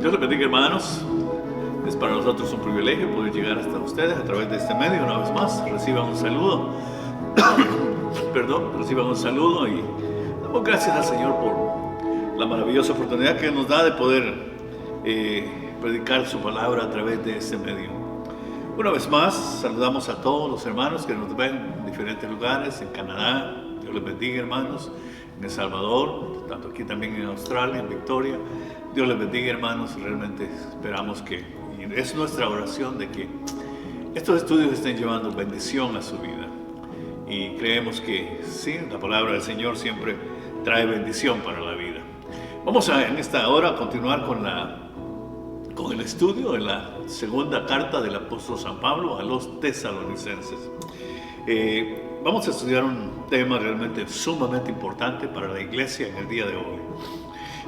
Dios les bendiga, hermanos. Es para nosotros un privilegio poder llegar hasta ustedes a través de este medio. Una vez más, reciban un saludo. Reciban un saludo y damos gracias al Señor por la maravillosa oportunidad que nos da de poder predicar su palabra a través de este medio. Una vez más, saludamos a todos los hermanos que nos ven en diferentes lugares, en Canadá. Dios les bendiga, hermanos. En El Salvador, tanto aquí también en Australia, en Victoria. Dios les bendiga, hermanos. Realmente esperamos que, y es nuestra oración de que estos estudios estén llevando bendición a su vida. Y creemos que sí, la palabra del Señor siempre trae bendición para la vida. Vamos en esta hora a continuar con el estudio de la segunda carta del apóstol San Pablo a los tesalonicenses. Vamos a estudiar un tema realmente sumamente importante para la iglesia en el día de hoy.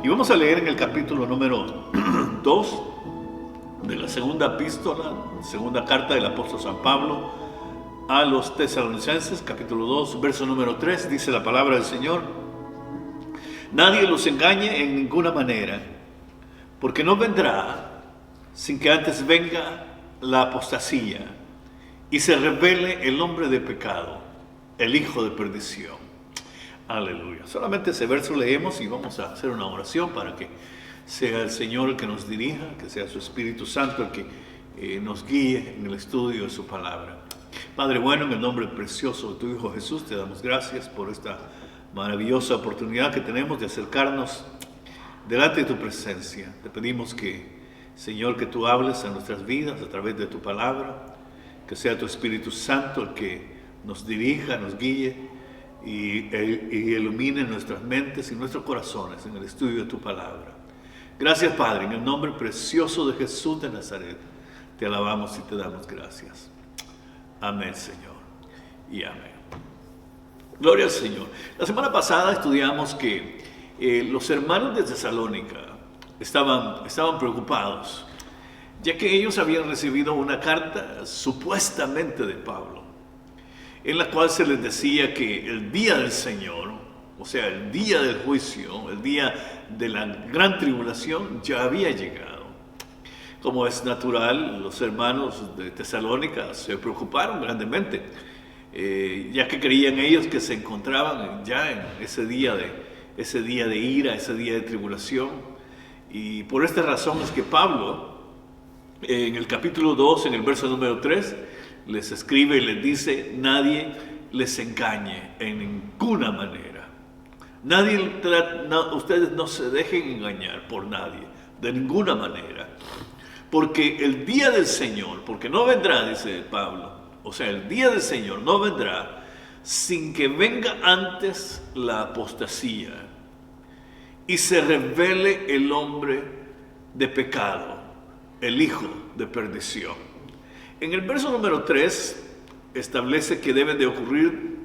Y vamos a leer en el capítulo número 2 de la segunda epístola, segunda carta del apóstol San Pablo a los tesalonicenses, capítulo 2, verso número 3, dice la palabra del Señor: nadie los engañe en ninguna manera, porque no vendrá sin que antes venga la apostasía y se revele el hombre de pecado, el hijo de perdición. Aleluya. Solamente ese verso leemos y vamos a hacer una oración para que sea el Señor el que nos dirija, que sea su Espíritu Santo el que nos guíe en el estudio de su palabra. Padre bueno, en el nombre precioso de tu Hijo Jesús, te damos gracias por esta maravillosa oportunidad que tenemos de acercarnos delante de tu presencia. Te pedimos que, Señor, que tú hables a nuestras vidas a través de tu palabra, que sea tu Espíritu Santo el que nos dirija, nos guíe y ilumine nuestras mentes y nuestros corazones en el estudio de tu palabra. Gracias, Padre, en el nombre precioso de Jesús de Nazaret, te alabamos y te damos gracias. Amén, Señor, y amén. Gloria al Señor. La semana pasada estudiamos que los hermanos de Tesalónica estaban preocupados, ya que ellos habían recibido una carta supuestamente de Pablo, en la cual se les decía que el día del Señor, o sea, el día del juicio, el día de la gran tribulación, ya había llegado. Como es natural, los hermanos de Tesalónica se preocuparon grandemente, ya que creían ellos que se encontraban ya en ese día de ira, ese día de tribulación. Y por esta razón es que Pablo, en el capítulo 2, en el verso número 3, les escribe y les dice: nadie les engañe en ninguna manera. Ustedes no se dejen engañar por nadie, de ninguna manera. Porque el día del Señor, porque no vendrá, dice Pablo, o sea, el día del Señor no vendrá sin que venga antes la apostasía y se revele el hombre de pecado, el hijo de perdición. En el verso número 3 establece que deben de ocurrir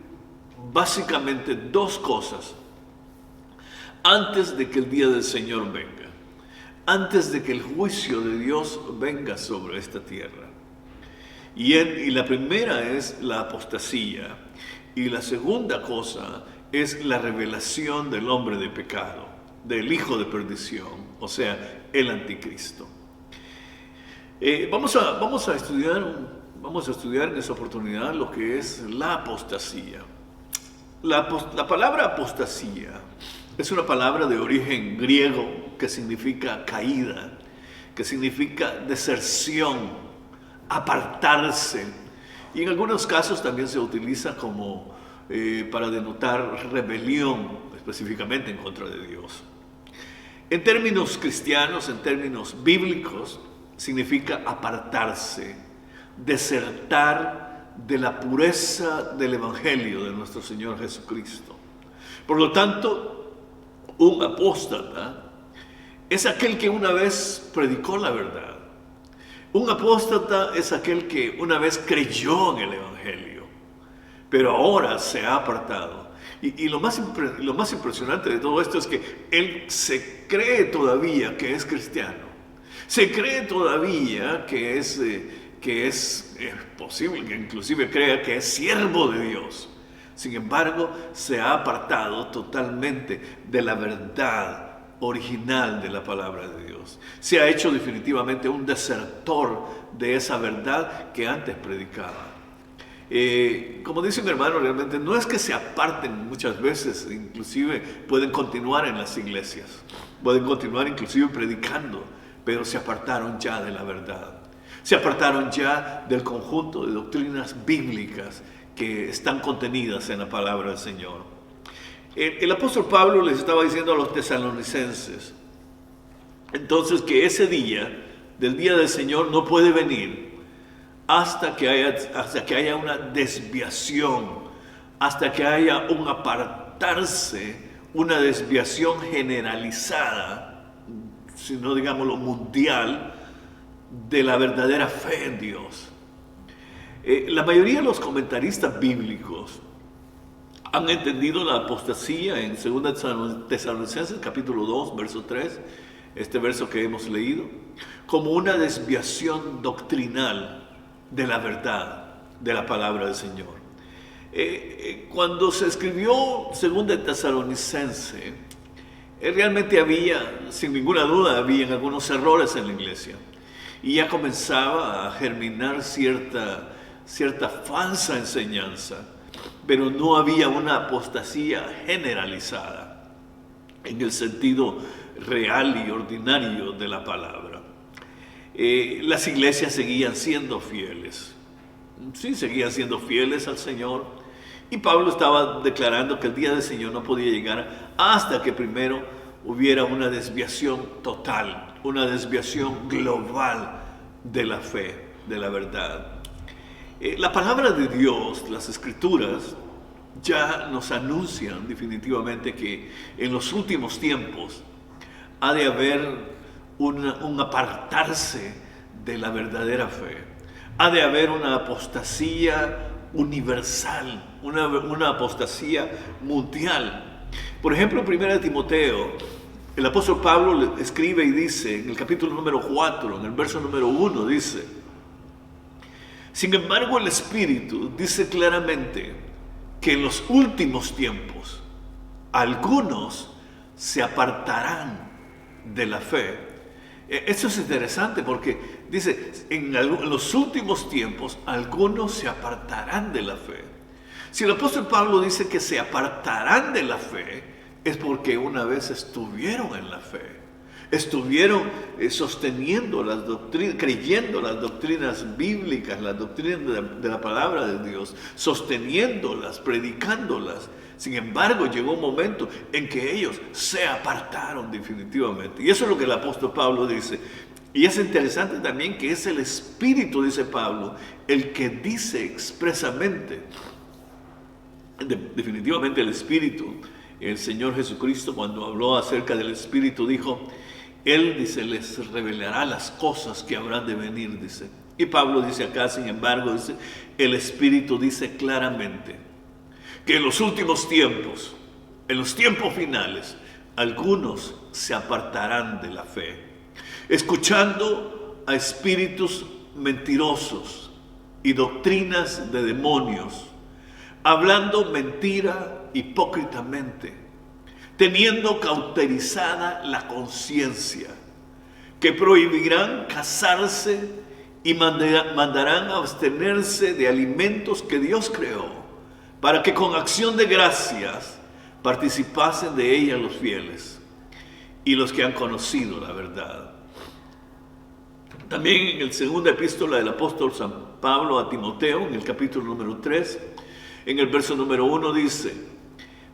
básicamente dos cosas antes de que el día del Señor venga, antes de que el juicio de Dios venga sobre esta tierra. Y la primera es la apostasía, y la segunda cosa es la revelación del hombre de pecado, del hijo de perdición, o sea, el anticristo. Vamos a estudiar en esa oportunidad lo que es la apostasía. La palabra apostasía es una palabra de origen griego que significa caída, que significa deserción, apartarse. Y en algunos casos también se utiliza como para denotar rebelión, específicamente en contra de Dios. En términos cristianos, en términos bíblicos, significa apartarse, desertar de la pureza del Evangelio de nuestro Señor Jesucristo. Por lo tanto, un apóstata es aquel que una vez predicó la verdad. Un apóstata es aquel que una vez creyó en el Evangelio, pero ahora se ha apartado. Y lo más impresionante de todo esto es que él se cree todavía que es cristiano. Se cree todavía que es posible, que inclusive crea que es siervo de Dios. Sin embargo, se ha apartado totalmente de la verdad original de la palabra de Dios. Se ha hecho definitivamente un desertor de esa verdad que antes predicaba. Como dice mi hermano, realmente no es que se aparten muchas veces, inclusive pueden continuar en las iglesias, pueden continuar inclusive predicando, pero se apartaron ya de la verdad. Se apartaron ya del conjunto de doctrinas bíblicas que están contenidas en la palabra del Señor. El apóstol Pablo les estaba diciendo a los tesalonicenses, entonces, que ese día, del día del Señor, no puede venir hasta que haya una desviación, hasta que haya un apartarse, una desviación generalizada, si no digamos lo mundial, de la verdadera fe en Dios. La mayoría de los comentaristas bíblicos han entendido la apostasía en 2 Tesalonicenses capítulo 2, verso 3, este verso que hemos leído, como una desviación doctrinal de la verdad de la palabra del Señor. Cuando se escribió 2 Tesalonicenses, realmente había, sin ninguna duda, habían algunos errores en la iglesia. Y ya comenzaba a germinar cierta falsa enseñanza, pero no había una apostasía generalizada en el sentido real y ordinario de la palabra. Las iglesias seguían siendo fieles, sí, seguían siendo fieles al Señor, y Pablo estaba declarando que el día del Señor no podía llegar hasta que primero hubiera una desviación total, una desviación global de la fe, de la verdad. La palabra de Dios, las Escrituras, ya nos anuncian definitivamente que en los últimos tiempos ha de haber un apartarse de la verdadera fe. Ha de haber una apostasía universal, una apostasía mundial. Por ejemplo, en 1 Timoteo, el apóstol Pablo escribe y dice, en el capítulo número 4, en el verso número 1, dice: sin embargo, el Espíritu dice claramente que en los últimos tiempos algunos se apartarán de la fe. Eso es interesante porque dice, en los últimos tiempos algunos se apartarán de la fe. Si el apóstol Pablo dice que se apartarán de la fe, es porque una vez estuvieron en la fe. Estuvieron sosteniendo las doctrinas, creyendo las doctrinas bíblicas, las doctrinas de la palabra de Dios, sosteniéndolas, predicándolas. Sin embargo, llegó un momento en que ellos se apartaron definitivamente. Y eso es lo que el apóstol Pablo dice. Y es interesante también que es el Espíritu, dice Pablo, el que dice expresamente, definitivamente el Espíritu. El Señor Jesucristo, cuando habló acerca del Espíritu, dijo: Él, dice, les revelará las cosas que habrán de venir, dice. Y Pablo dice acá, sin embargo, dice, el Espíritu dice claramente que en los últimos tiempos, en los tiempos finales, algunos se apartarán de la fe, escuchando a espíritus mentirosos y doctrinas de demonios, hablando mentira hipócritamente, teniendo cauterizada la conciencia, que prohibirán casarse y mandarán abstenerse de alimentos que Dios creó, para que con acción de gracias participasen de ella los fieles y los que han conocido la verdad. También en la segunda epístola del apóstol San Pablo a Timoteo, en el capítulo número 3, en el verso número 1 dice: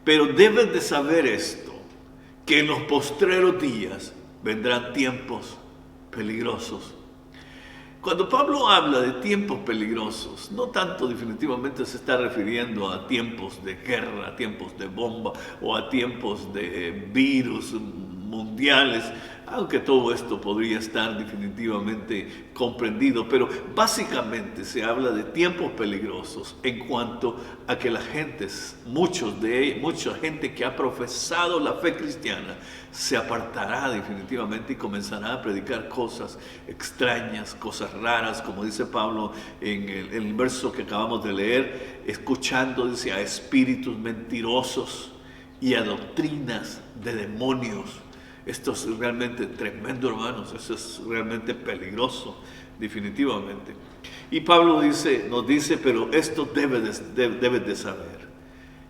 pero debes de saber esto, que en los postreros días vendrán tiempos peligrosos. Cuando Pablo habla de tiempos peligrosos, no tanto definitivamente se está refiriendo a tiempos de guerra, a tiempos de bomba o a tiempos de virus mundiales, aunque todo esto podría estar definitivamente comprendido, pero básicamente se habla de tiempos peligrosos en cuanto a que la gente, mucha gente que ha profesado la fe cristiana, se apartará definitivamente y comenzará a predicar cosas extrañas, cosas raras, como dice Pablo en el verso que acabamos de leer, escuchando, dice, a espíritus mentirosos y a doctrinas de demonios. Esto es realmente tremendo, hermanos. Eso es realmente peligroso, definitivamente. Y Pablo nos dice, pero esto debes de saber,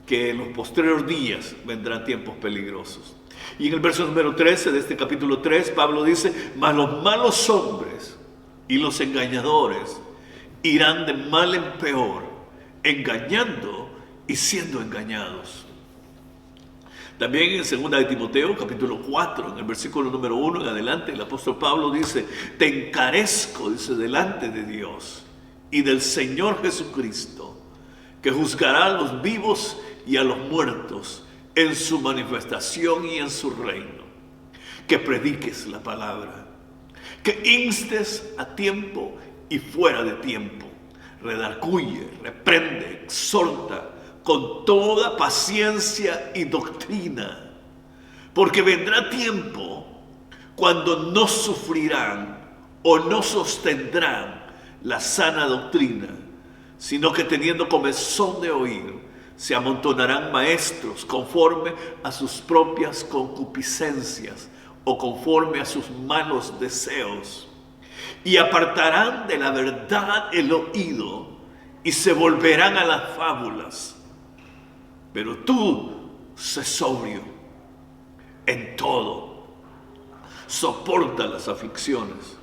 que en los posteriores días vendrán tiempos peligrosos. Y en el verso número 13 de este capítulo 3, Pablo dice, mas los malos hombres y los engañadores irán de mal en peor, engañando y siendo engañados. También en 2 de Timoteo, capítulo 4, en el versículo número 1 en adelante, el apóstol Pablo dice, te encarezco, dice, delante de Dios y del Señor Jesucristo, que juzgará a los vivos y a los muertos en su manifestación y en su reino, que prediques la palabra, que instes a tiempo y fuera de tiempo, redarguye, reprende, exhorta con toda paciencia y doctrina, porque vendrá tiempo cuando no sufrirán o no sostendrán la sana doctrina, sino que teniendo comezón de oír, se amontonarán maestros conforme a sus propias concupiscencias o conforme a sus malos deseos, y apartarán de la verdad el oído y se volverán a las fábulas. Pero tú, sé sobrio en todo, soporta las aflicciones,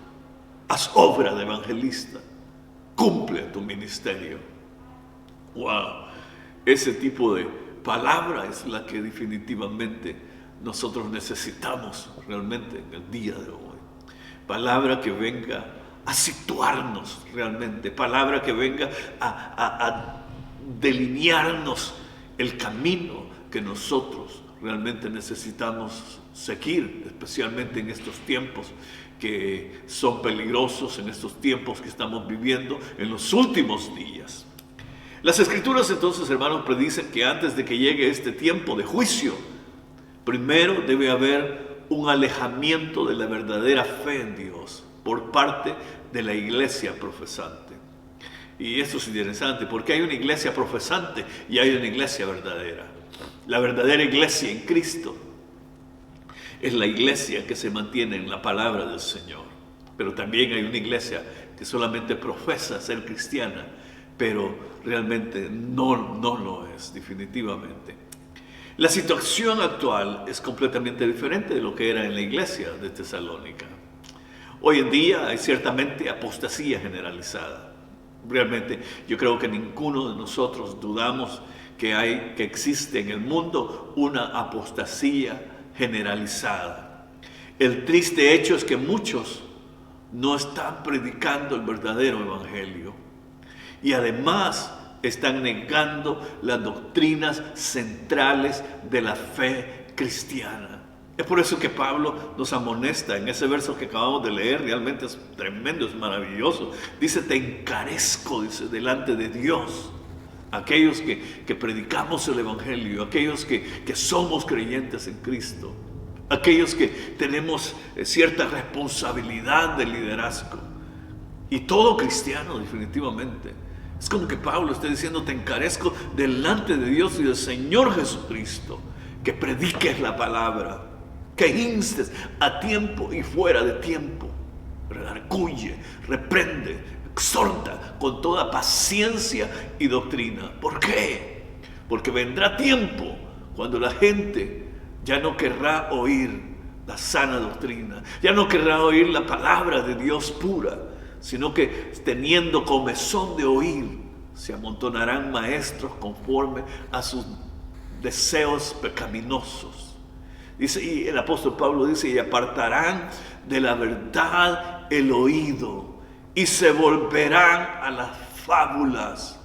haz obra de evangelista, cumple tu ministerio. Wow, ese tipo de palabra es la que definitivamente nosotros necesitamos realmente en el día de hoy. Palabra que venga a situarnos realmente, palabra que venga a delinearnos el camino que nosotros realmente necesitamos seguir, especialmente en estos tiempos que son peligrosos, en estos tiempos que estamos viviendo en los últimos días. Las Escrituras entonces, hermanos, predicen que antes de que llegue este tiempo de juicio, primero debe haber un alejamiento de la verdadera fe en Dios por parte de la iglesia profesante. Y esto es interesante porque hay una iglesia profesante y hay una iglesia verdadera. La verdadera iglesia en Cristo es la iglesia que se mantiene en la palabra del Señor. Pero también hay una iglesia que solamente profesa ser cristiana, pero realmente no lo es, definitivamente. La situación actual es completamente diferente de lo que era en la iglesia de Tesalónica. Hoy en día hay ciertamente apostasía generalizada. Realmente yo creo que ninguno de nosotros dudamos que existe en el mundo una apostasía generalizada. El triste hecho es que muchos no están predicando el verdadero evangelio y además están negando las doctrinas centrales de la fe cristiana. Es por eso que Pablo nos amonesta en ese verso que acabamos de leer. Realmente es tremendo, es maravilloso. Dice, te encarezco, dice, delante de Dios. Aquellos que predicamos el evangelio, aquellos que somos creyentes en Cristo, aquellos que tenemos cierta responsabilidad de liderazgo. Y todo cristiano, definitivamente. Es como que Pablo está diciendo, te encarezco delante de Dios y del Señor Jesucristo, que prediques la palabra, que instes a tiempo y fuera de tiempo, redarguye, reprende, exhorta con toda paciencia y doctrina. ¿Por qué? Porque vendrá tiempo cuando la gente ya no querrá oír la sana doctrina, ya no querrá oír la palabra de Dios pura, sino que teniendo comezón de oír, se amontonarán maestros conforme a sus deseos pecaminosos. Dice, y el apóstol Pablo dice, y apartarán de la verdad el oído y se volverán a las fábulas.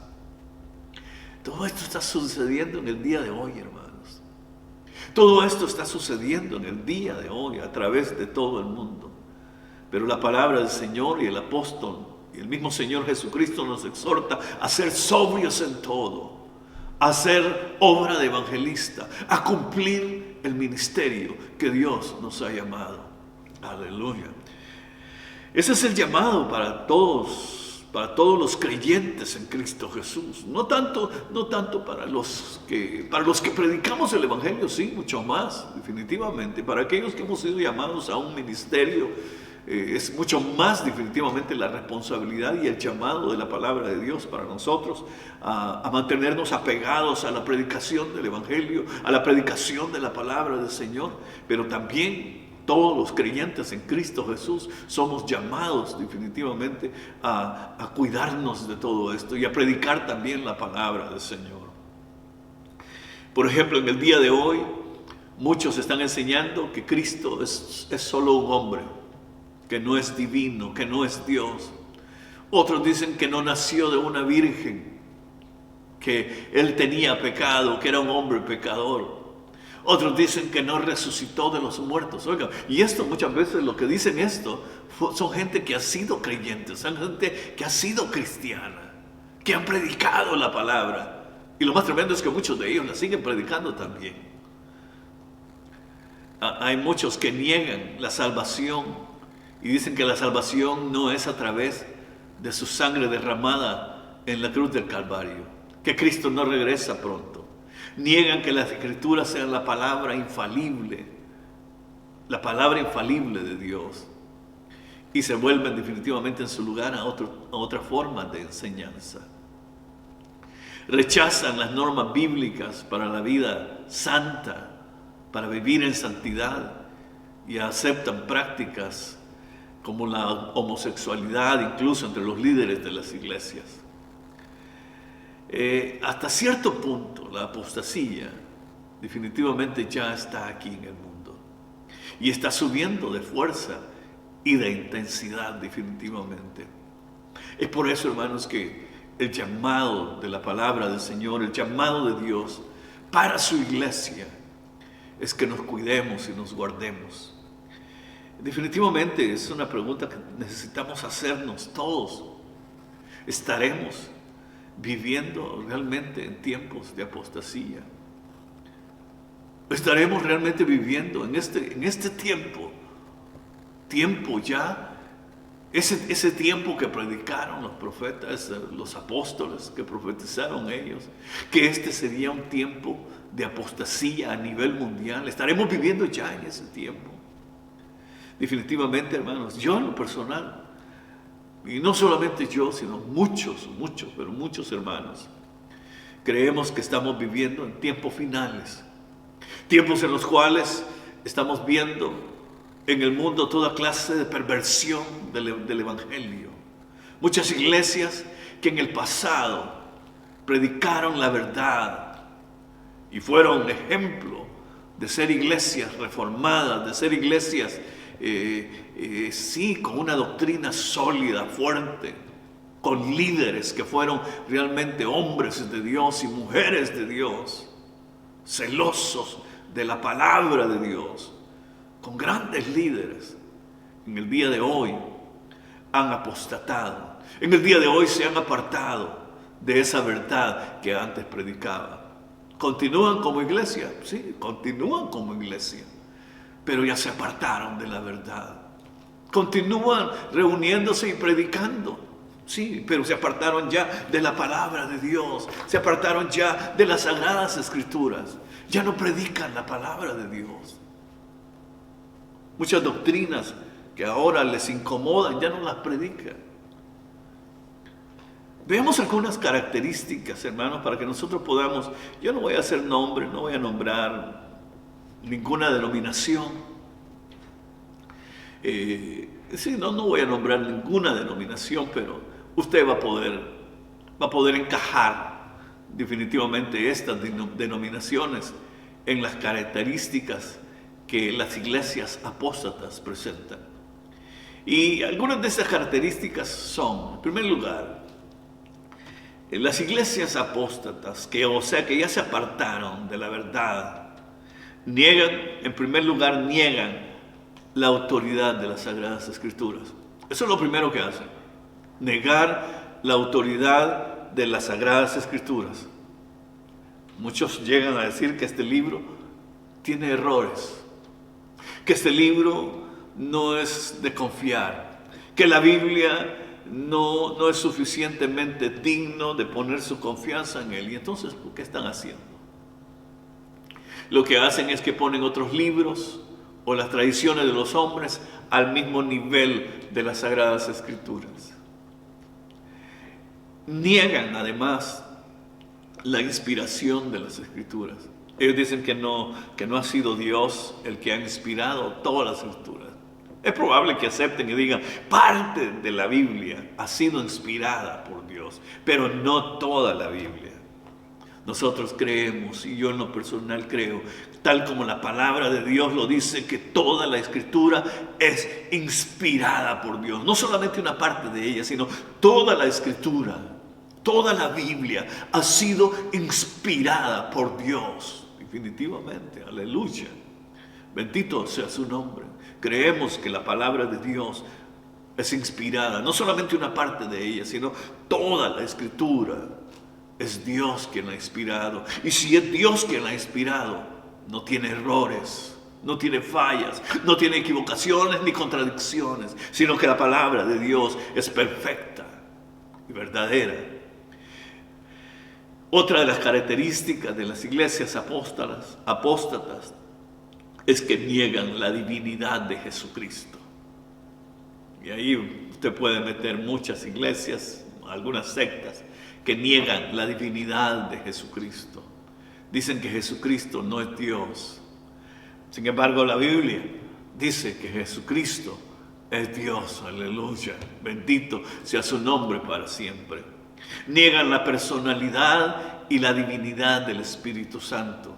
Todo esto está sucediendo en el día de hoy, hermanos. Todo esto está sucediendo en el día de hoy a través de todo el mundo. Pero la palabra del Señor y el apóstol y el mismo Señor Jesucristo nos exhorta a ser sobrios en todo, a hacer obra de evangelista, a cumplir el ministerio que Dios nos ha llamado. Aleluya. Ese es el llamado para todos para todos los creyentes en Cristo Jesús. No tanto para los que predicamos el Evangelio, sí, mucho más, definitivamente. Para aquellos que hemos sido llamados a un ministerio, es mucho más definitivamente la responsabilidad y el llamado de la palabra de Dios para nosotros a mantenernos apegados a la predicación del Evangelio, a la predicación de la palabra del Señor, pero también todos los creyentes en Cristo Jesús somos llamados definitivamente a cuidarnos de todo esto y a predicar también la palabra del Señor. Por ejemplo, en el día de hoy, muchos están enseñando que Cristo es solo un hombre, que no es divino, que no es Dios. Otros dicen que no nació de una virgen, que él tenía pecado, que era un hombre pecador. Otros dicen que no resucitó de los muertos. Oiga, y esto muchas veces lo que dicen esto son gente que ha sido creyente, son gente que ha sido cristiana, que han predicado la palabra. Y lo más tremendo es que muchos de ellos la siguen predicando también. Hay muchos que niegan la salvación y dicen que la salvación no es a través de su sangre derramada en la cruz del Calvario, que Cristo no regresa pronto. Niegan que las Escrituras sean la palabra infalible de Dios, y se vuelven definitivamente en su lugar a otra forma de enseñanza. Rechazan las normas bíblicas para la vida santa, para vivir en santidad, y aceptan prácticas como la homosexualidad, incluso entre los líderes de las iglesias. Hasta cierto punto, la apostasía definitivamente ya está aquí en el mundo y está subiendo de fuerza y de intensidad definitivamente. Es por eso, hermanos, que el llamado de la palabra del Señor, el llamado de Dios para su iglesia es que nos cuidemos y nos guardemos. Definitivamente es una pregunta que necesitamos hacernos todos. ¿Estaremos viviendo realmente en tiempos de apostasía? ¿Estaremos realmente viviendo en este tiempo ya, ese tiempo que predicaron los profetas, los apóstoles, que profetizaron ellos, que este sería un tiempo de apostasía a nivel mundial? ¿Estaremos viviendo ya en ese tiempo? Definitivamente, hermanos, yo en lo personal, y no solamente yo, sino muchos hermanos, creemos que estamos viviendo en tiempos finales, tiempos en los cuales estamos viendo en el mundo toda clase de perversión del Evangelio. Muchas iglesias que en el pasado predicaron la verdad y fueron ejemplo de ser iglesias reformadas, de ser iglesias sí, con una doctrina sólida, fuerte, con líderes que fueron realmente hombres de Dios y mujeres de Dios, celosos de la palabra de Dios, con grandes líderes. En el día de hoy han apostatado, en el día de hoy se han apartado de esa verdad que antes predicaban. ¿Continúan como iglesia? Sí, continúan como iglesia, pero ya se apartaron de la verdad. Continúan reuniéndose y predicando, sí, pero se apartaron ya de la palabra de Dios, se apartaron ya de las sagradas escrituras, ya no predican la palabra de Dios. Muchas doctrinas que ahora les incomodan, ya no las predican. Veamos algunas características, hermanos, para que nosotros podamos, yo no voy a hacer nombre, no voy a nombrar ninguna denominación. Sí, no voy a nombrar ninguna denominación, pero usted va a poder encajar definitivamente estas denominaciones en las características que las iglesias apóstatas presentan. Y algunas de esas características son, en primer lugar, las iglesias apóstatas, que ya se apartaron de la verdad, en primer lugar, niegan la autoridad de las Sagradas Escrituras. Eso es lo primero que hacen, negar la autoridad de las Sagradas Escrituras. Muchos llegan a decir que este libro tiene errores, que este libro no es de confiar, que la Biblia no es suficientemente digno de poner su confianza en Él. Y entonces, ¿qué están haciendo? Lo que hacen es que ponen otros libros o las tradiciones de los hombres al mismo nivel de las Sagradas Escrituras. Niegan además la inspiración de las Escrituras. Ellos dicen que no ha sido Dios el que ha inspirado todas las Escrituras. Es probable que acepten y digan, parte de la Biblia ha sido inspirada por Dios, pero no toda la Biblia. Nosotros creemos, y yo en lo personal creo, tal como la palabra de Dios lo dice, que toda la Escritura es inspirada por Dios. No solamente una parte de ella, sino toda la Escritura, toda la Biblia ha sido inspirada por Dios. Definitivamente, aleluya. Bendito sea su nombre. Creemos que la palabra de Dios es inspirada, no solamente una parte de ella, sino toda la Escritura. Es Dios quien la ha inspirado. Y si es Dios quien la ha inspirado, no tiene errores, no tiene fallas, no tiene equivocaciones ni contradicciones, sino que la palabra de Dios es perfecta y verdadera. Otra de las características de las iglesias apóstatas es que niegan la divinidad de Jesucristo. Y ahí usted puede meter muchas iglesias, algunas sectas, que niegan la divinidad de Jesucristo. Dicen que Jesucristo no es Dios. Sin embargo, la Biblia dice que Jesucristo es Dios. Aleluya. Bendito sea su nombre para siempre. Niegan la personalidad y la divinidad del Espíritu Santo.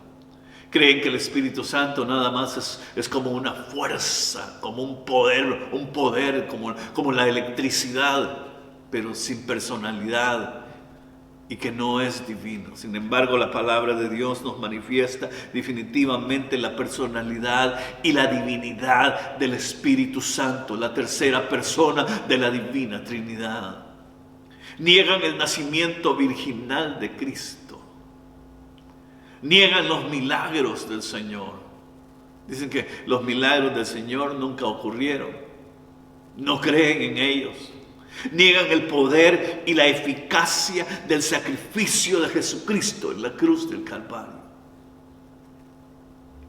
Creen que el Espíritu Santo nada más es como una fuerza, como un poder como la electricidad, pero sin personalidad, y que no es divino. Sin embargo, la palabra de Dios nos manifiesta definitivamente la personalidad y la divinidad del Espíritu Santo, la tercera persona de la divina Trinidad. Niegan el nacimiento virginal de Cristo. Niegan los milagros del Señor. Dicen que los milagros del Señor nunca ocurrieron. No creen en ellos. Niegan el poder y la eficacia del sacrificio de Jesucristo en la cruz del Calvario.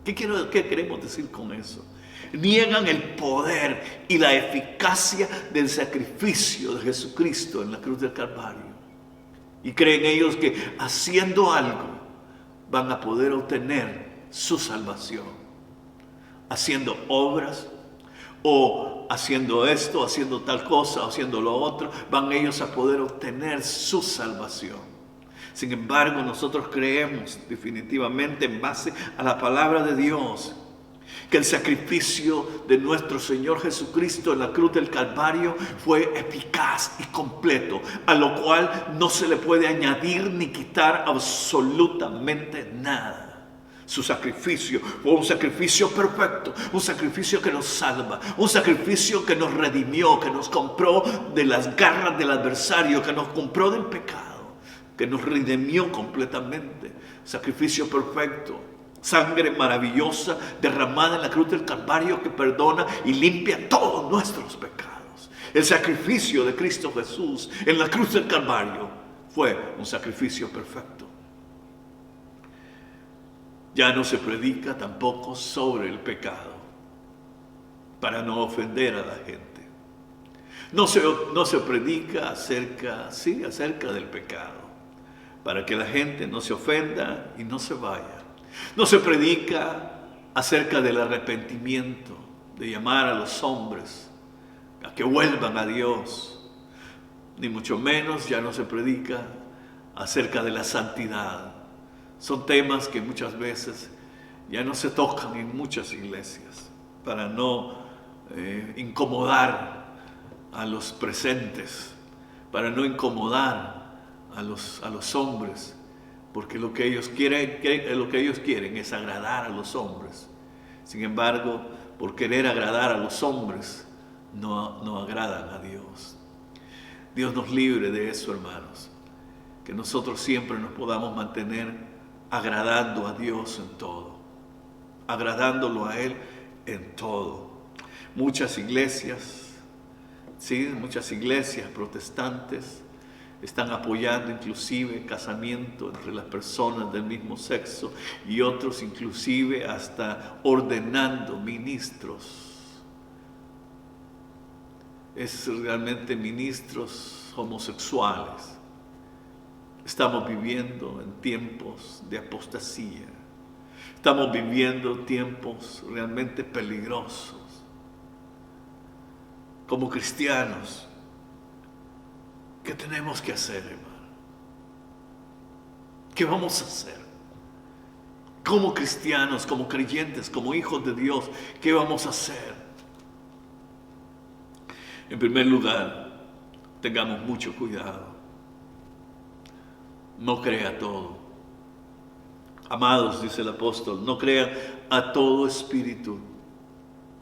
¿Qué queremos decir con eso? Niegan el poder y la eficacia del sacrificio de Jesucristo en la cruz del Calvario. Y creen ellos que haciendo algo van a poder obtener su salvación. Haciendo obras, o haciendo esto, haciendo tal cosa, haciendo lo otro, van ellos a poder obtener su salvación. Sin embargo, nosotros creemos definitivamente en base a la palabra de Dios que el sacrificio de nuestro Señor Jesucristo en la cruz del Calvario fue eficaz y completo, a lo cual no se le puede añadir ni quitar absolutamente nada. Su sacrificio fue un sacrificio perfecto, un sacrificio que nos salva, un sacrificio que nos redimió, que nos compró de las garras del adversario, que nos compró del pecado, que nos redimió completamente. Sacrificio perfecto, sangre maravillosa derramada en la cruz del Calvario que perdona y limpia todos nuestros pecados. El sacrificio de Cristo Jesús en la cruz del Calvario fue un sacrificio perfecto. Ya no se predica tampoco sobre el pecado para no ofender a la gente. No se predica acerca del pecado para que la gente no se ofenda y no se vaya. No se predica acerca del arrepentimiento, de llamar a los hombres a que vuelvan a Dios. Ni mucho menos ya no se predica acerca de la santidad. Son temas que muchas veces ya no se tocan en muchas iglesias para no incomodar a los presentes, para no incomodar a los hombres, porque lo que ellos quieren es agradar a los hombres. Sin embargo, por querer agradar a los hombres, no agradan a Dios. Dios nos libre de eso, hermanos. Que nosotros siempre nos podamos mantener agradando a Dios en todo, agradándolo a Él en todo. Muchas iglesias Sí, muchas iglesias protestantes están apoyando inclusive casamiento entre las personas del mismo sexo y otros inclusive hasta ordenando ministros. Es realmente ministros homosexuales. Estamos viviendo en tiempos de apostasía. Estamos viviendo tiempos realmente peligrosos. Como cristianos, ¿qué tenemos que hacer, hermano? ¿Qué vamos a hacer? Como cristianos, como creyentes, como hijos de Dios, ¿qué vamos a hacer? En primer lugar, tengamos mucho cuidado. No crea todo. Amados, dice el apóstol, no crean a todo espíritu,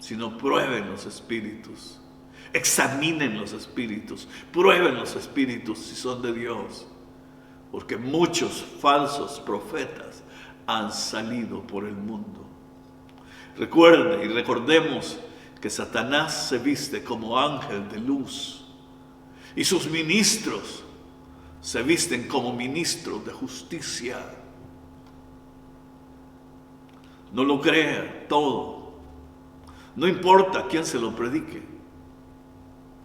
sino prueben los espíritus. Examinen los espíritus, prueben los espíritus si son de Dios, porque muchos falsos profetas han salido por el mundo. Recuerde y recordemos que Satanás se viste como ángel de luz y sus ministros se visten como ministros de justicia. No lo crea todo. No importa a quién se lo predique.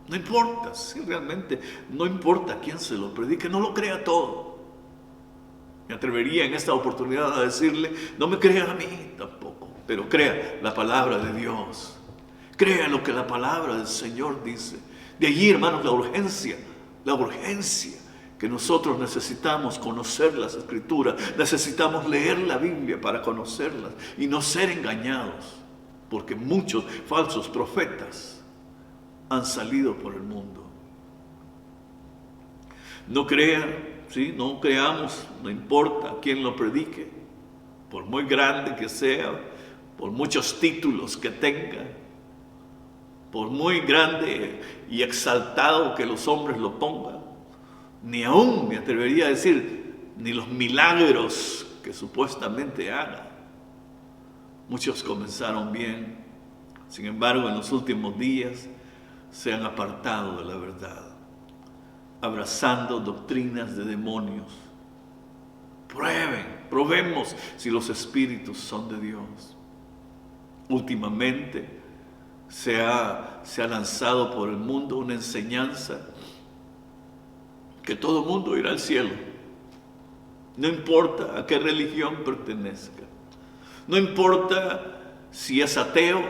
No importa, sí, realmente no importa a quién se lo predique, no lo crea todo. Me atrevería en esta oportunidad a decirle, no me crea a mí tampoco, pero crea la palabra de Dios. Crea lo que la palabra del Señor dice. De allí, hermanos, la urgencia que nosotros necesitamos conocer las Escrituras, necesitamos leer la Biblia para conocerlas y no ser engañados, porque muchos falsos profetas han salido por el mundo. No crean, ¿sí? No creamos, no importa quién lo predique, por muy grande que sea, por muchos títulos que tenga, por muy grande y exaltado que los hombres lo pongan, ni aún me atrevería a decir, ni los milagros que supuestamente haga. Muchos comenzaron bien, sin embargo en los últimos días se han apartado de la verdad, abrazando doctrinas de demonios. Probemos si los espíritus son de Dios. Últimamente se ha lanzado por el mundo una enseñanza que todo mundo irá al cielo, no importa a qué religión pertenezca, no importa si es ateo,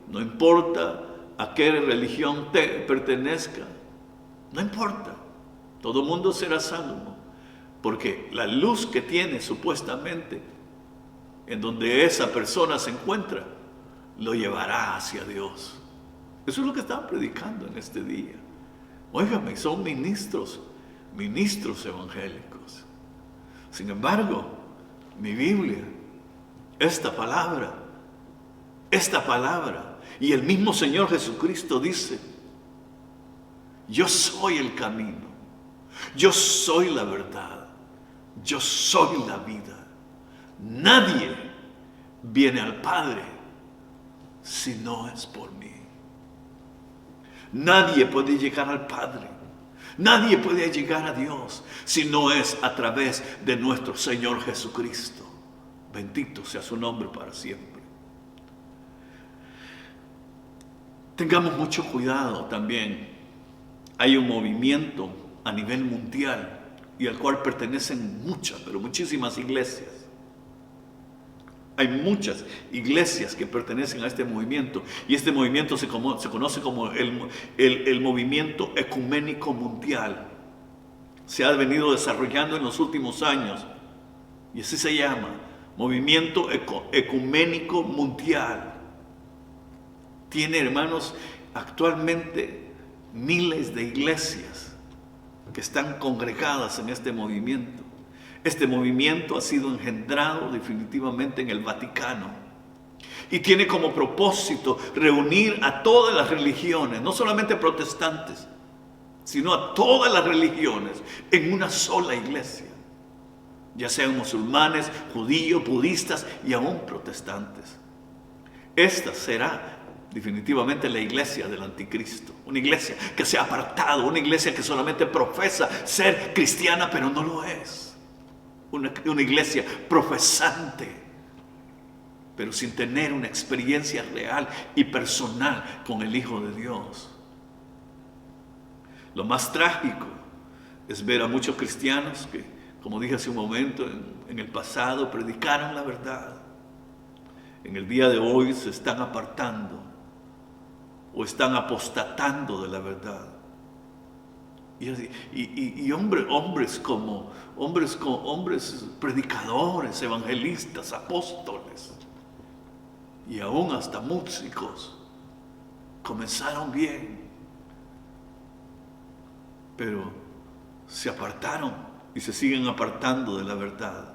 no importa a qué religión pertenezca, no importa, todo mundo será salvo, porque la luz que tiene supuestamente en donde esa persona se encuentra, lo llevará hacia Dios. Eso es lo que están predicando en este día. Óigame, son ministros evangélicos. Sin embargo, mi Biblia, esta palabra, y el mismo Señor Jesucristo dice, yo soy el camino, yo soy la verdad, yo soy la vida. Nadie viene al Padre si no es por mí. Nadie puede llegar al Padre, nadie puede llegar a Dios si no es a través de nuestro Señor Jesucristo. Bendito sea su nombre para siempre. Tengamos mucho cuidado también. Hay un movimiento a nivel mundial y al cual pertenecen muchas, pero muchísimas iglesias. Hay muchas iglesias que pertenecen a este movimiento y este movimiento se conoce como el movimiento ecuménico mundial. Se ha venido desarrollando en los últimos años y así se llama, movimiento ecuménico mundial. Tiene, hermanos, actualmente miles de iglesias que están congregadas en este movimiento. Este movimiento ha sido engendrado definitivamente en el Vaticano y tiene como propósito reunir a todas las religiones, no solamente protestantes, sino a todas las religiones en una sola iglesia, ya sean musulmanes, judíos, budistas y aún protestantes. Esta será definitivamente la iglesia del anticristo. Una iglesia que se ha apartado, una iglesia que solamente profesa ser cristiana, pero no lo es. Una iglesia profesante, pero sin tener una experiencia real y personal con el Hijo de Dios. Lo más trágico es ver a muchos cristianos que, como dije hace un momento, en el pasado predicaron la verdad. En el día de hoy se están apartando o están apostatando de la verdad. Y hombres predicadores, evangelistas, apóstoles y aún hasta músicos comenzaron bien, pero se apartaron y se siguen apartando de la verdad.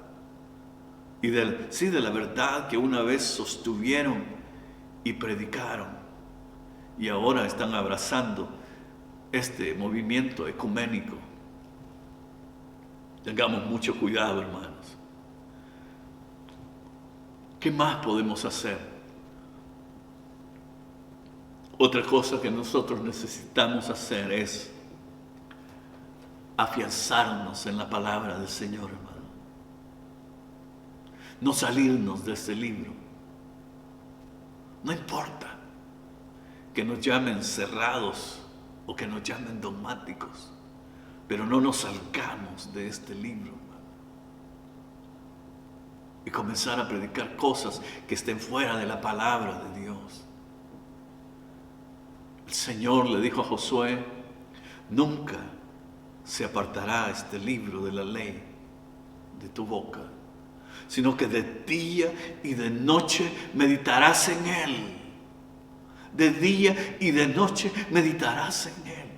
Y de la verdad que una vez sostuvieron y predicaron, y ahora están abrazando este movimiento ecuménico. Tengamos mucho cuidado, hermanos. ¿Qué más podemos hacer? Otra cosa que nosotros necesitamos hacer es afianzarnos en la palabra del Señor, hermano. No salirnos de este libro. No importa que nos llamen cerrados o que nos llamen dogmáticos, pero no nos salgamos de este libro, hermano. Y comenzar a predicar cosas que estén fuera de la palabra de Dios. El Señor le dijo a Josué: nunca se apartará este libro de la ley de tu boca, sino que de día y de noche meditarás en él. De día y de noche meditarás en él.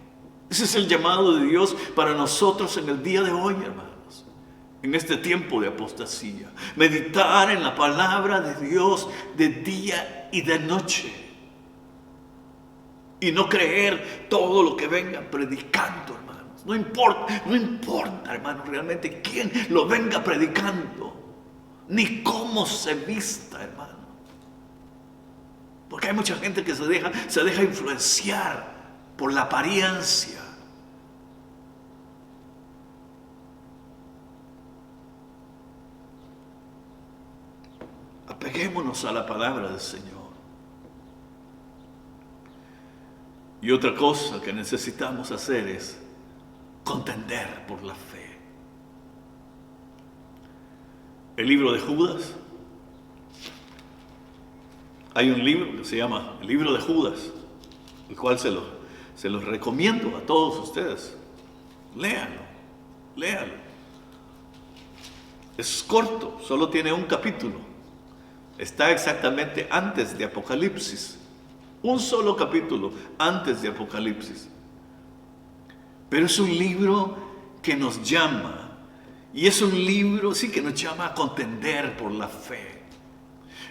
Ese es el llamado de Dios para nosotros en el día de hoy, hermanos, en este tiempo de apostasía. Meditar en la palabra de Dios de día y de noche. Y no creer todo lo que vengan predicando, hermanos. No importa, hermanos, realmente quién lo venga predicando, ni cómo se vista, hermano. Porque hay mucha gente que se deja influenciar por la apariencia. Apeguémonos a la palabra del Señor. Y otra cosa que necesitamos hacer es contender por la fe. El libro de Judas. Hay un libro que se llama el libro de Judas, el cual se los recomiendo a todos ustedes. Léanlo. Es corto, solo tiene un capítulo. Está exactamente antes de Apocalipsis. Un solo capítulo antes de Apocalipsis. Pero es un libro que nos llama, y es un libro, sí, que nos llama a contender por la fe.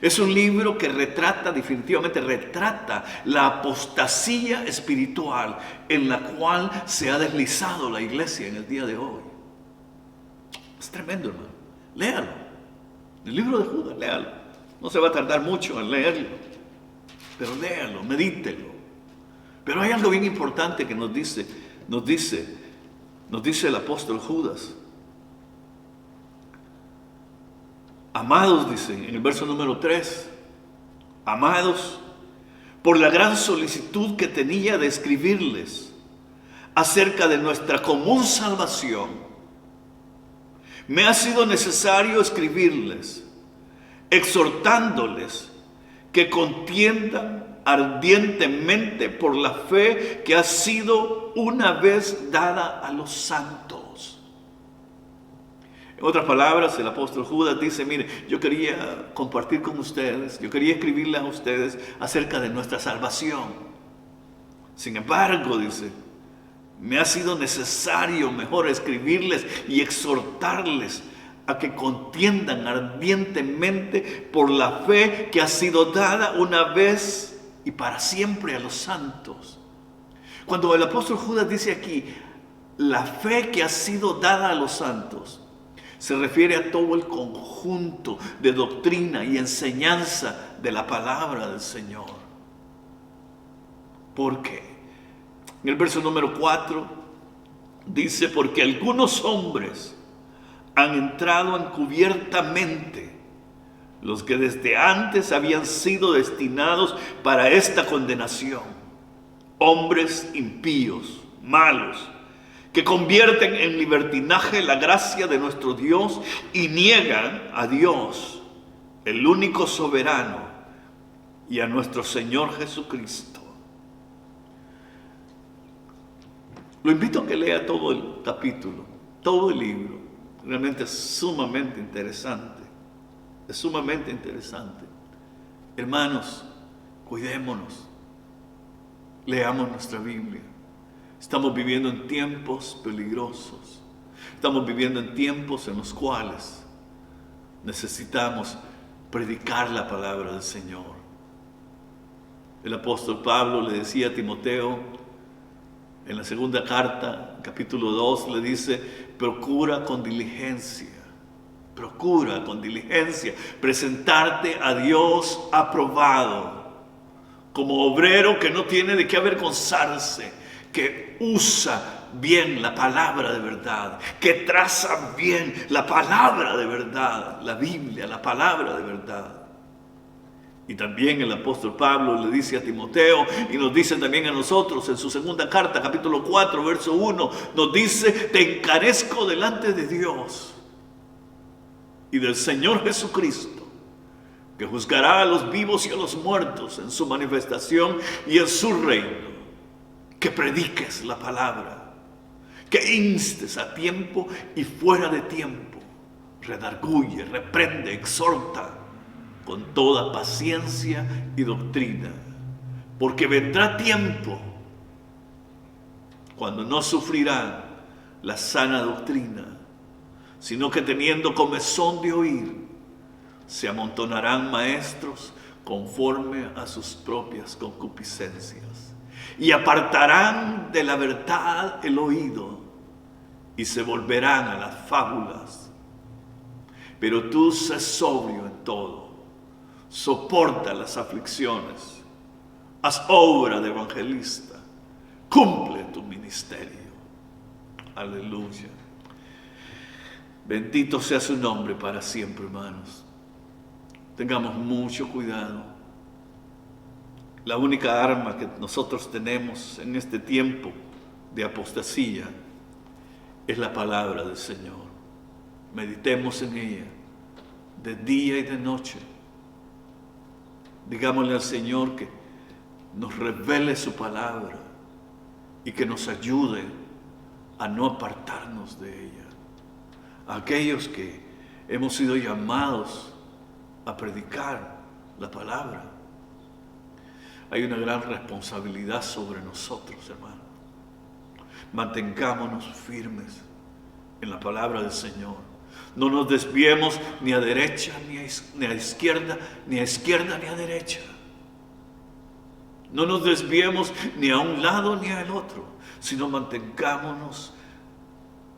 Es un libro que definitivamente retrata la apostasía espiritual en la cual se ha deslizado la iglesia en el día de hoy. Es tremendo, hermano. Léalo. El libro de Judas, léalo. No se va a tardar mucho en leerlo, pero léalo, medítelo. Pero hay algo bien importante que nos dice el apóstol Judas. Amados, dice en el verso número 3, amados, por la gran solicitud que tenía de escribirles acerca de nuestra común salvación, me ha sido necesario escribirles, exhortándoles que contiendan ardientemente por la fe que ha sido una vez dada a los santos. En otras palabras, el apóstol Judas dice: mire, yo quería compartir con ustedes, yo quería escribirles a ustedes acerca de nuestra salvación. Sin embargo, dice, me ha sido necesario mejor escribirles y exhortarles a que contiendan ardientemente por la fe que ha sido dada una vez y para siempre a los santos. Cuando el apóstol Judas dice aquí, la fe que ha sido dada a los santos, se refiere a todo el conjunto de doctrina y enseñanza de la palabra del Señor. ¿Por qué? En el verso número 4 dice, porque algunos hombres han entrado encubiertamente, los que desde antes habían sido destinados para esta condenación, hombres impíos, malos, que convierten en libertinaje la gracia de nuestro Dios y niegan a Dios, el único soberano, y a nuestro Señor Jesucristo. Lo invito a que lea todo el capítulo, todo el libro. Realmente es sumamente interesante. Es sumamente interesante. Hermanos, cuidémonos. Leamos nuestra Biblia. Estamos viviendo en tiempos peligrosos. Estamos viviendo en tiempos en los cuales necesitamos predicar la palabra del Señor. El apóstol Pablo le decía a Timoteo en la segunda carta, capítulo 2, le dice, procura con diligencia presentarte a Dios aprobado, como obrero que no tiene de qué avergonzarse, que usa bien la palabra de verdad, que traza bien la palabra de verdad, la Biblia, la palabra de verdad. Y también el apóstol Pablo le dice a Timoteo, y nos dice también a nosotros en su segunda carta, capítulo 4, verso 1, nos dice, te encarezco delante de Dios y del Señor Jesucristo, que juzgará a los vivos y a los muertos en su manifestación y en su reino, que prediques la palabra, que instes a tiempo y fuera de tiempo, redarguye, reprende, exhorta con toda paciencia y doctrina, porque vendrá tiempo cuando no sufrirán la sana doctrina, sino que teniendo comezón de oír, se amontonarán maestros conforme a sus propias concupiscencias, y apartarán de la verdad el oído, y se volverán a las fábulas. Pero tú sé sobrio en todo, soporta las aflicciones, haz obra de evangelista, cumple tu ministerio. Aleluya. Bendito sea su nombre para siempre, hermanos. Tengamos mucho cuidado. La única arma que nosotros tenemos en este tiempo de apostasía es la palabra del Señor. Meditemos en ella de día y de noche. Digámosle al Señor que nos revele su palabra y que nos ayude a no apartarnos de ella. Aquellos que hemos sido llamados a predicar la palabra, hay una gran responsabilidad sobre nosotros, hermanos. Mantengámonos firmes en la palabra del Señor. No nos desviemos ni a derecha ni a izquierda, ni a izquierda ni a derecha. No nos desviemos ni a un lado ni al otro, sino mantengámonos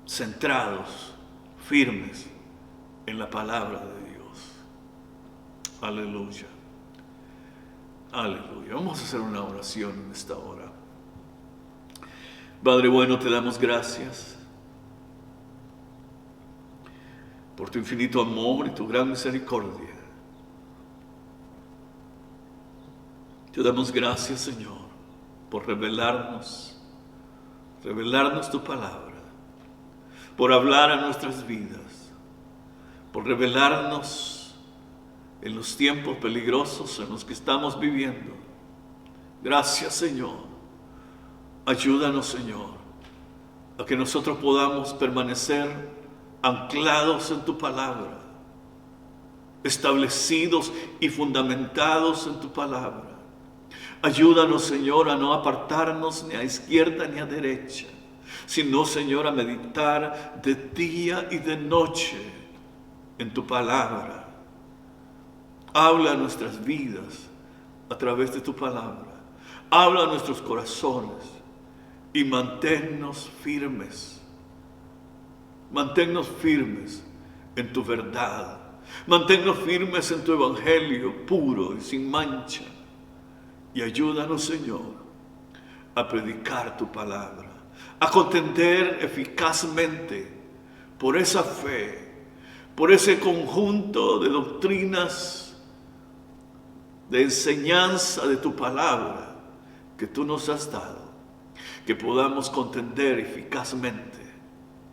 centrados, firmes en la palabra de Dios. Aleluya. Aleluya. Vamos a hacer una oración en esta hora. Padre bueno, te damos gracias por tu infinito amor y tu gran misericordia. Te damos gracias, Señor, por revelarnos tu palabra, por hablar a nuestras vidas, por revelarnos en los tiempos peligrosos en los que estamos viviendo. Gracias, Señor. Ayúdanos, Señor, a que nosotros podamos permanecer anclados en tu palabra, establecidos y fundamentados en tu palabra. Ayúdanos, Señor, a no apartarnos ni a izquierda ni a derecha, sino, Señor, a meditar de día y de noche en tu palabra. Habla a nuestras vidas a través de tu palabra. Habla a nuestros corazones y manténnos firmes. Manténnos firmes en tu verdad. Manténnos firmes en tu evangelio puro y sin mancha. Y ayúdanos, Señor, a predicar tu palabra, a contender eficazmente por esa fe, por ese conjunto de doctrinas, de enseñanza de tu palabra que tú nos has dado, que podamos contender eficazmente.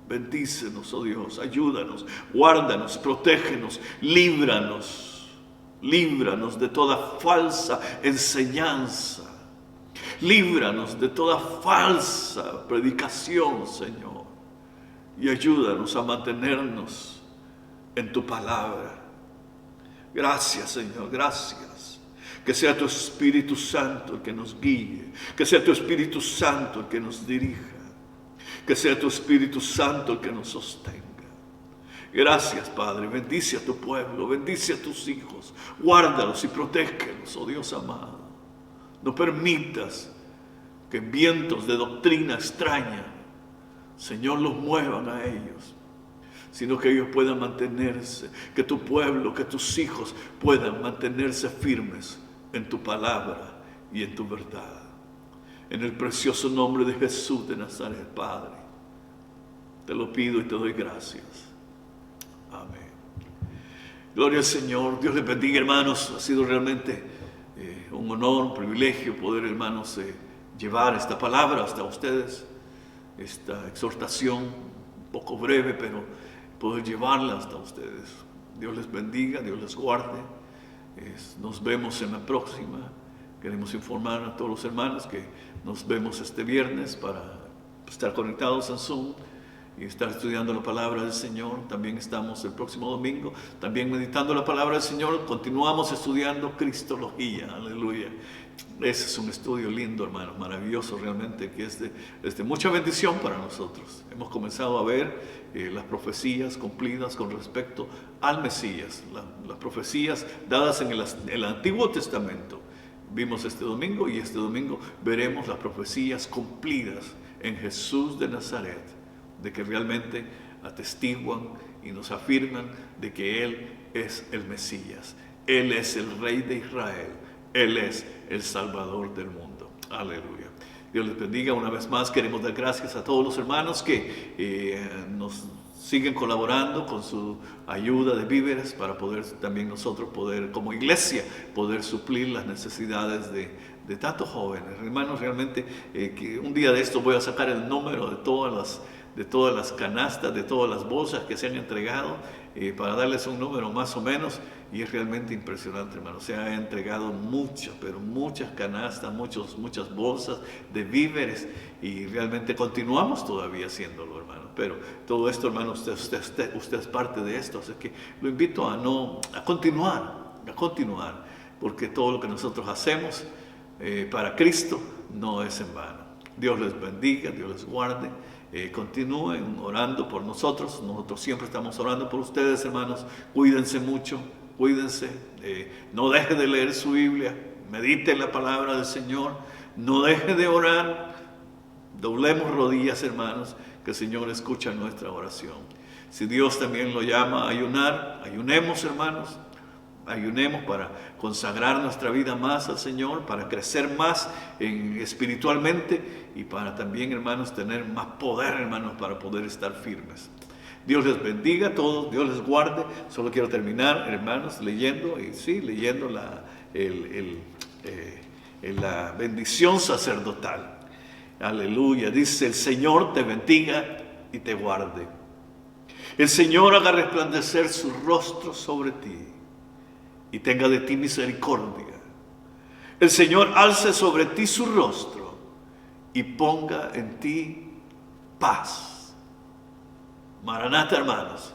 Bendícenos, oh Dios, ayúdanos, guárdanos, protégenos, líbranos de toda falsa enseñanza, líbranos de toda falsa predicación, Señor, y ayúdanos a mantenernos en tu palabra. Gracias, Señor, gracias. Que sea tu Espíritu Santo el que nos guíe, que sea tu Espíritu Santo el que nos dirija, que sea tu Espíritu Santo el que nos sostenga. Gracias, Padre. Bendice a tu pueblo, bendice a tus hijos, guárdalos y protégelos, oh Dios amado. No permitas que vientos de doctrina extraña, Señor, los muevan a ellos, sino que ellos puedan mantenerse, que tu pueblo, que tus hijos puedan mantenerse firmes en tu palabra y en tu verdad. En el precioso nombre de Jesús de Nazaret, Padre, te lo pido y te doy gracias. Amén. Gloria al Señor. Dios les bendiga, hermanos. Ha sido realmente un honor, un privilegio poder, hermanos, llevar esta palabra hasta ustedes, esta exhortación, un poco breve, pero poder llevarla hasta ustedes. Dios les bendiga, Dios les guarde. Nos vemos en la próxima. Queremos informar a todos los hermanos que nos vemos este viernes para estar conectados en Zoom y estar estudiando la palabra del Señor. También estamos el próximo domingo, también meditando la palabra del Señor. Continuamos estudiando Cristología, aleluya. Ese es un estudio lindo, hermanos, maravilloso realmente, que es de mucha bendición para nosotros. Hemos comenzado a ver las profecías cumplidas con respecto al Mesías, las profecías dadas en el Antiguo Testamento. Vimos este domingo y este domingo veremos las profecías cumplidas en Jesús de Nazaret, de que realmente atestiguan y nos afirman de que Él es el Mesías, Él es el Rey de Israel, Él es el Salvador del mundo. Aleluya. Dios les bendiga. Una vez más queremos dar gracias a todos los hermanos que nos siguen colaborando con su ayuda de víveres para poder también nosotros poder, como iglesia, poder suplir las necesidades de tantos jóvenes. Hermanos, realmente que un día de esto voy a sacar el número de todas las canastas, de todas las bolsas que se han entregado, para darles un número más o menos, y es realmente impresionante, hermano. Se han entregado muchas, pero muchas canastas, muchas bolsas de víveres, y realmente continuamos todavía haciéndolo, hermano. Pero todo esto, hermano, usted es parte de esto, así que lo invito a continuar, porque todo lo que nosotros hacemos para Cristo no es en vano. Dios les bendiga, Dios les guarde. Continúen orando por nosotros. Nosotros siempre estamos orando por ustedes, hermanos. Cuídense mucho, cuídense. No deje de leer su Biblia. Medite en la palabra del Señor. No deje de orar. Doblemos rodillas, hermanos, que el Señor escucha nuestra oración. Si Dios también lo llama a ayunar, ayunemos, hermanos. Ayunemos para consagrar nuestra vida más al Señor, para crecer más espiritualmente y para también, hermanos, tener más poder, hermanos, para poder estar firmes. Dios les bendiga a todos, Dios les guarde. Solo quiero terminar, hermanos, leyendo la bendición sacerdotal. Aleluya. Dice: el Señor te bendiga y te guarde. El Señor haga resplandecer su rostro sobre ti y tenga de ti misericordia. El Señor alce sobre ti su rostro y ponga en ti paz. Maranata, hermanos.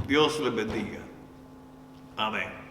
Dios les bendiga. Amén.